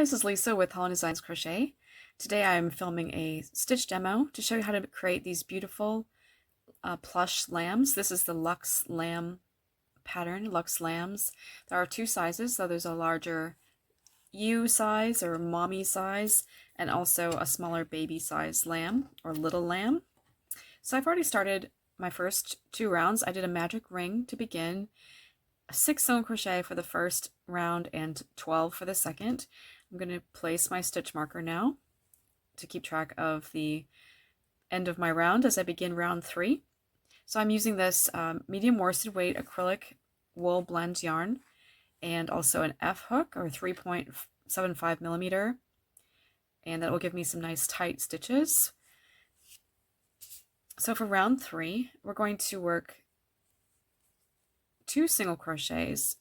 Hi, this is Lisa with Holland Designs Crochet. Today I'm filming a stitch demo to show you how to create these beautiful plush lambs. This is the Luxe lamb pattern, Luxe lambs. There are two sizes, so there's a larger U size or mommy size and also a smaller baby size lamb or little lamb. So I've already started my first 2 rounds. I did a magic ring to begin, 6 single crochet for the first round and 12 for the second. I'm going to place my stitch marker now to keep track of the end of my round as I begin round 3. So I'm using this medium worsted weight acrylic wool blend yarn and also an F hook or 3.75 millimeter, and that will give me some nice tight stitches. So for round 3, we're going to work 2 single crochets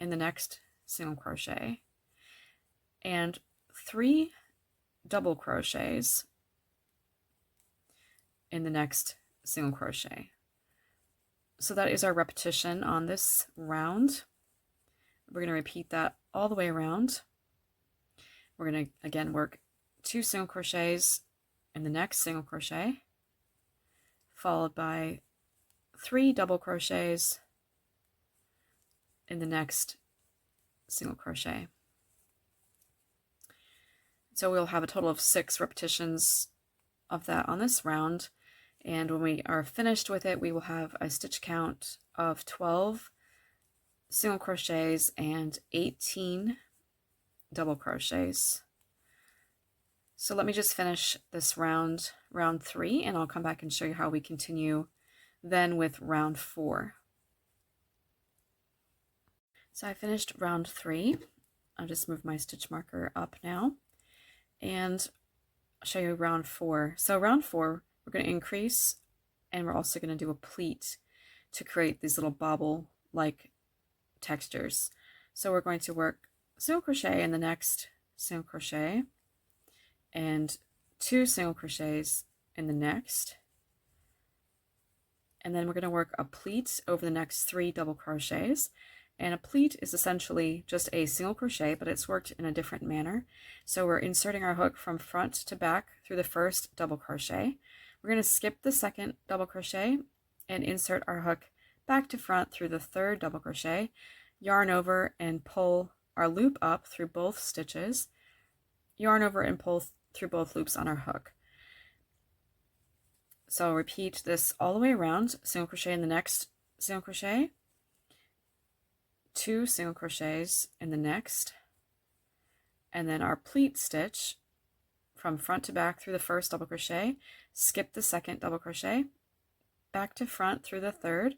in the next single crochet and 3 double crochets in the next single crochet. So that is our repetition on this round. We're going to repeat that all the way around. We're going to again work 2 single crochets in the next single crochet, followed by 3 double crochets in the next single crochet. So we'll have a total of 6 repetitions of that on this round, and when we are finished with it, we will have a stitch count of 12 single crochets and 18 double crochets. So let me just finish this round 3, and I'll come back and show you how we continue then with round 4. So I finished round 3. I'll just move my stitch marker up now and I'll show you round 4. So round 4, we're going to increase, and we're also going to do a pleat to create these little bobble-like textures. So we're going to work single crochet in the next single crochet and 2 single crochets in the next, and then we're going to work a pleat over the next 3 double crochets. And a pleat is essentially just a single crochet, but it's worked in a different manner. So we're inserting our hook from front to back through the first double crochet. We're going to skip the second double crochet and insert our hook back to front through the third double crochet, yarn over and pull our loop up through both stitches, yarn over and pull through both loops on our hook. So repeat this all the way around. Single crochet in the next single crochet, 2 single crochets in the next, and then our pleat stitch from front to back through the first double crochet, skip the second double crochet, back to front through the third,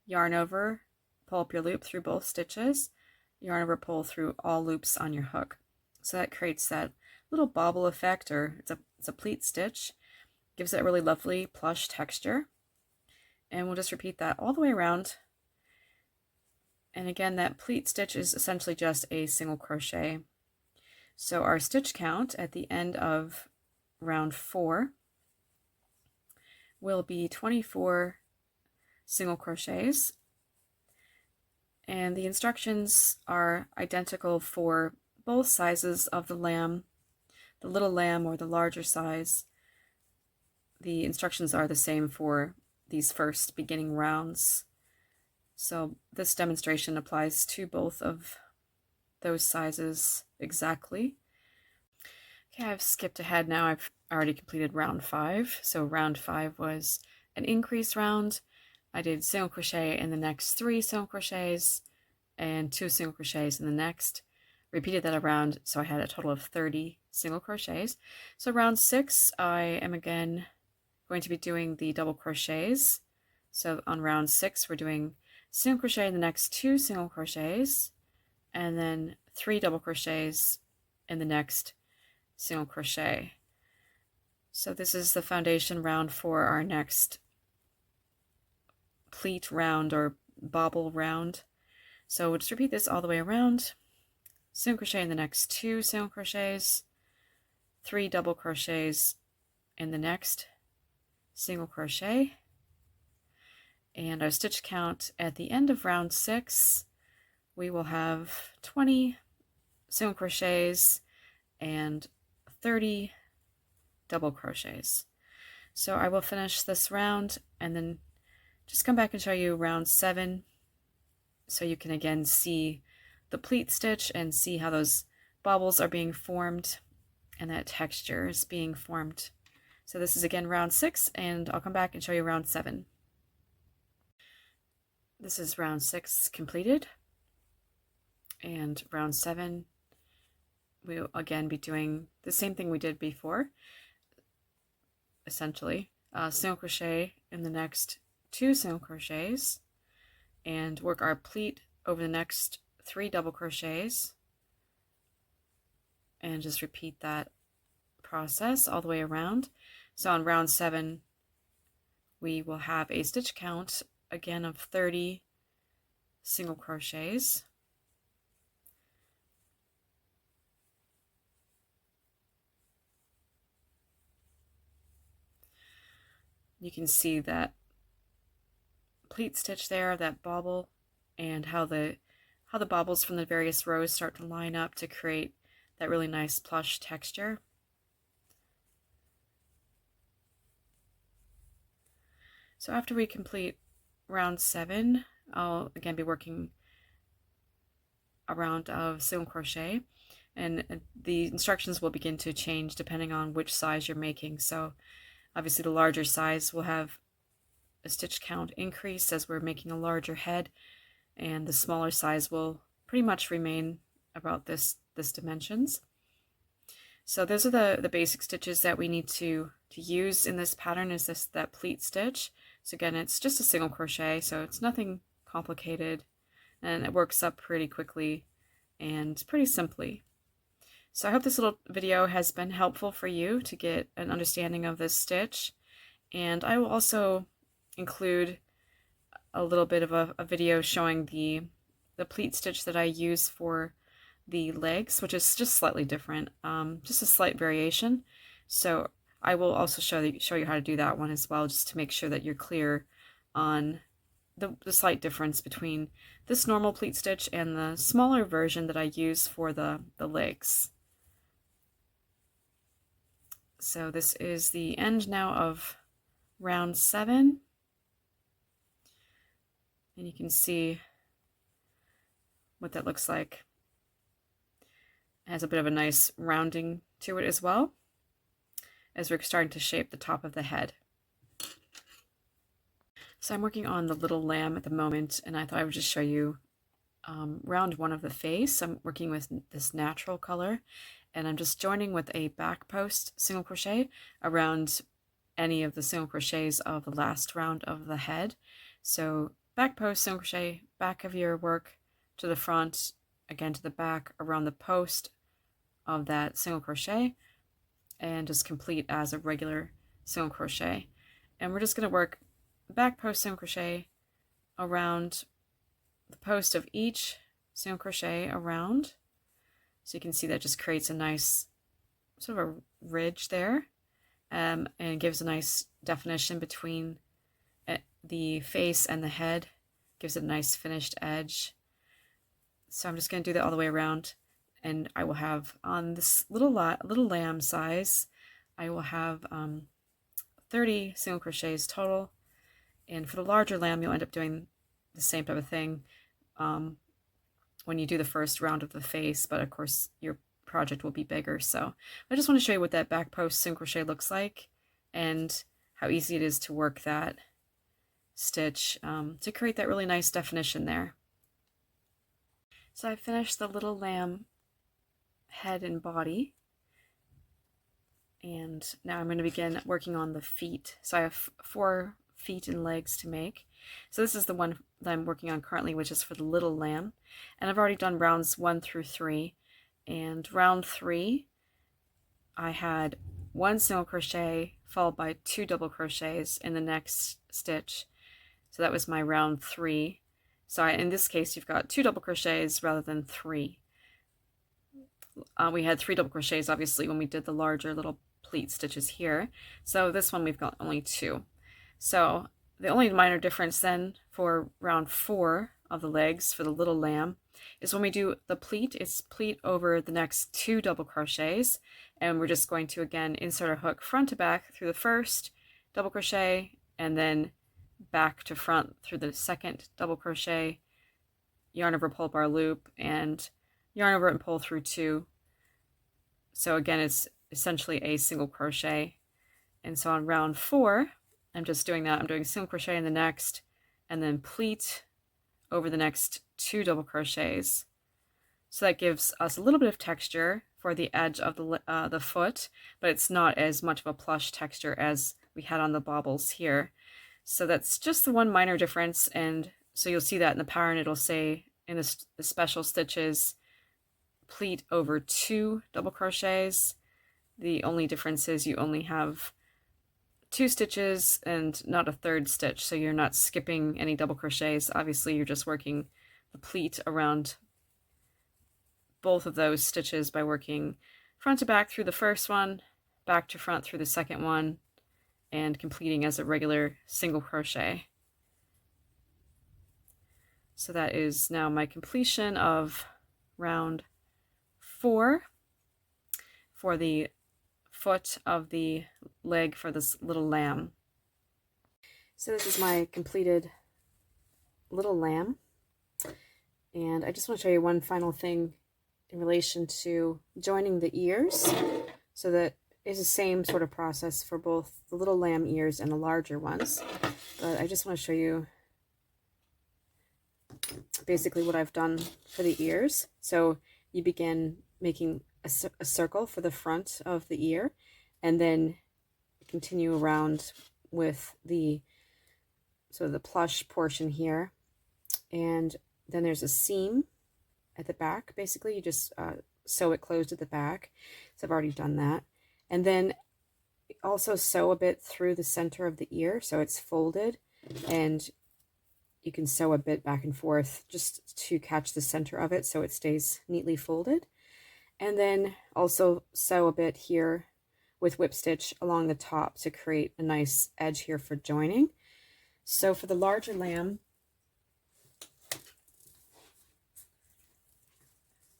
yarn over, pull up your loop through both stitches, yarn over, pull through all loops on your hook. So that creates that little bobble effect, or it's a pleat stitch. Gives it a really lovely plush texture. And we'll just repeat that all the way around. And again, that pleat stitch is essentially just a single crochet. So our stitch count at the end of round 4 will be 24 single crochets. And the instructions are identical for both sizes of the lamb, the little lamb or the larger size. The instructions are the same for these first beginning rounds. So this demonstration applies to both of those sizes exactly. Okay, I've skipped ahead now. I've already completed round 5. So round 5 was an increase round. I did single crochet in the next 3 single crochets and 2 single crochets in the next. Repeated that around, so I had a total of 30 single crochets. So round 6, I am again going to be doing the double crochets. So on round 6, we're doing single crochet in the next 2 single crochets, and then 3 double crochets in the next single crochet. So this is the foundation round for our next pleat round or bobble round. So we'll just repeat this all the way around. Single crochet in the next 2 single crochets, 3 double crochets in the next single crochet, and our stitch count at the end of round 6, we will have 20 single crochets and 30 double crochets. So I will finish this round and then just come back and show you round 7 so you can again see the pleat stitch and see how those bobbles are being formed and that texture is being formed. So this is again round 6, and I'll come back and show you round 7. This is round 6 completed, and round 7 we'll again be doing the same thing we did before, essentially. Single crochet in the next 2 single crochets and work our pleat over the next 3 double crochets, and just repeat that process all the way around. So on round 7 we will have a stitch count again of 30 single crochets. You can see that pleat stitch there, that bobble, and how the bobbles from the various rows start to line up to create that really nice plush texture. So after we complete round 7, I'll again be working a round of single crochet, and the instructions will begin to change depending on which size you're making. So obviously the larger size will have a stitch count increase as we're making a larger head, and the smaller size will pretty much remain about this dimensions. So those are the basic stitches that we need to use in this pattern, is that pleat stitch. So again, it's just a single crochet, so it's nothing complicated, and it works up pretty quickly and pretty simply. So I hope this little video has been helpful for you to get an understanding of this stitch, and I will also include a little bit of a video showing the pleat stitch that I use for the legs, which is just slightly different, just a slight variation. So I will also show you how to do that one as well, just to make sure that you're clear on the slight difference between this normal pleat stitch and the smaller version that I use for the legs. So this is the end now of round 7, and you can see what that looks like. It has a bit of a nice rounding to it as well, as we're starting to shape the top of the head. So I'm working on the little lamb at the moment, and I thought I would just show you round 1 of the face. I'm working with this natural color, and I'm just joining with a back post single crochet around any of the single crochets of the last round of the head. So back post single crochet, back of your work to the front, again to the back around the post of that single crochet, and just complete as a regular single crochet. And we're just going to work back post single crochet around the post of each single crochet around. So you can see that just creates a nice sort of a ridge there, and gives a nice definition between the face and the head, gives it a nice finished edge. So I'm just going to do that all the way around, and I will have on this little lamb size, I will have 30 single crochets total, and for the larger lamb you'll end up doing the same type of thing when you do the first round of the face, but of course your project will be bigger. So I just want to show you what that back post single crochet looks like and how easy it is to work that stitch to create that really nice definition there. So I finished the little lamb head and body, and now I'm going to begin working on the feet. So I have 4 feet and legs to make. So this is the one that I'm working on currently, which is for the little lamb, and I've already done rounds 1 through 3, and round 3 I had 1 single crochet followed by 2 double crochets in the next stitch. So that was my round 3. So in this case you've got 2 double crochets rather than 3. We had 3 double crochets obviously when we did the larger little pleat stitches here. So this one we've got only 2. So the only minor difference then for round 4 of the legs for the little lamb is when we do the pleat, it's pleat over the next 2 double crochets, and we're just going to again insert our hook front to back through the first double crochet and then back to front through the second double crochet, yarn over, pull up our loop, and yarn over and pull through 2. So again, it's essentially a single crochet. And so on round 4, I'm just doing that. I'm doing single crochet in the next, and then pleat over the next 2 double crochets. So that gives us a little bit of texture for the edge of the foot, but it's not as much of a plush texture as we had on the baubles here. So that's just the one minor difference, and so you'll see that in the pattern. It'll say in the special stitches, pleat over 2 double crochets. The only difference is you only have 2 stitches and not a 3rd stitch, so you're not skipping any double crochets. Obviously, you're just working the pleat around both of those stitches by working front to back through the first one, back to front through the second one, and completing as a regular single crochet. So that is now my completion of round 4 for the foot of the leg for this little lamb. So this is my completed little lamb, and I just want to show you one final thing in relation to joining the ears. So that is the same sort of process for both the little lamb ears and the larger ones, but I just want to show you basically what I've done for the ears. So you begin making a circle for the front of the ear, and then continue around with the the plush portion here, and then there's a seam at the back. Basically, you just sew it closed at the back. So I've already done that, and then also sew a bit through the center of the ear so it's folded, and you can sew a bit back and forth just to catch the center of it so it stays neatly folded. And then also sew a bit here with whip stitch along the top to create a nice edge here for joining. So for the larger lamb,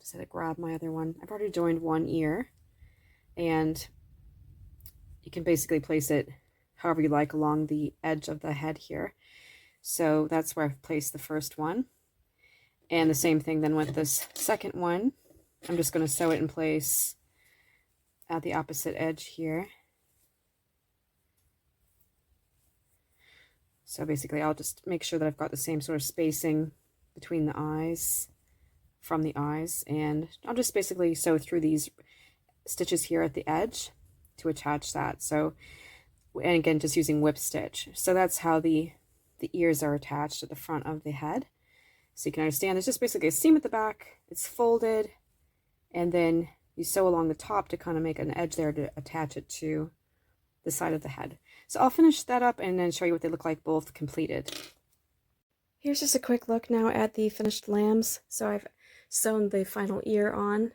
just had to grab my other one. I've already joined one ear, and you can basically place it however you like along the edge of the head here. So that's where I've placed the first one. And the same thing then with this second one. I'm just going to sew it in place at the opposite edge here. So basically I'll just make sure that I've got the same sort of spacing between the eyes, from the eyes, and I'll just basically sew through these stitches here at the edge to attach that. So, and again, just using whip stitch. So that's how the ears are attached at the front of the head. So you can understand there's just basically a seam at the back, it's folded, and then you sew along the top to kind of make an edge there to attach it to the side of the head. So I'll finish that up and then show you what they look like both completed. Here's just a quick look now at the finished lambs. So I've sewn the final ear on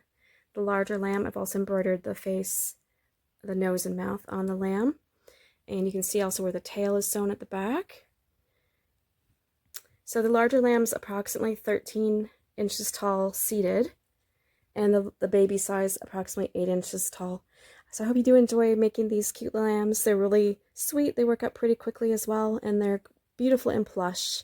the larger lamb. I've also embroidered the face, the nose and mouth on the lamb. And you can see also where the tail is sewn at the back. So the larger lamb's approximately 13 inches tall seated, and the baby size approximately 8 inches tall. So I hope you do enjoy making these cute lambs. They're really sweet. They work up pretty quickly as well, and they're beautiful and plush.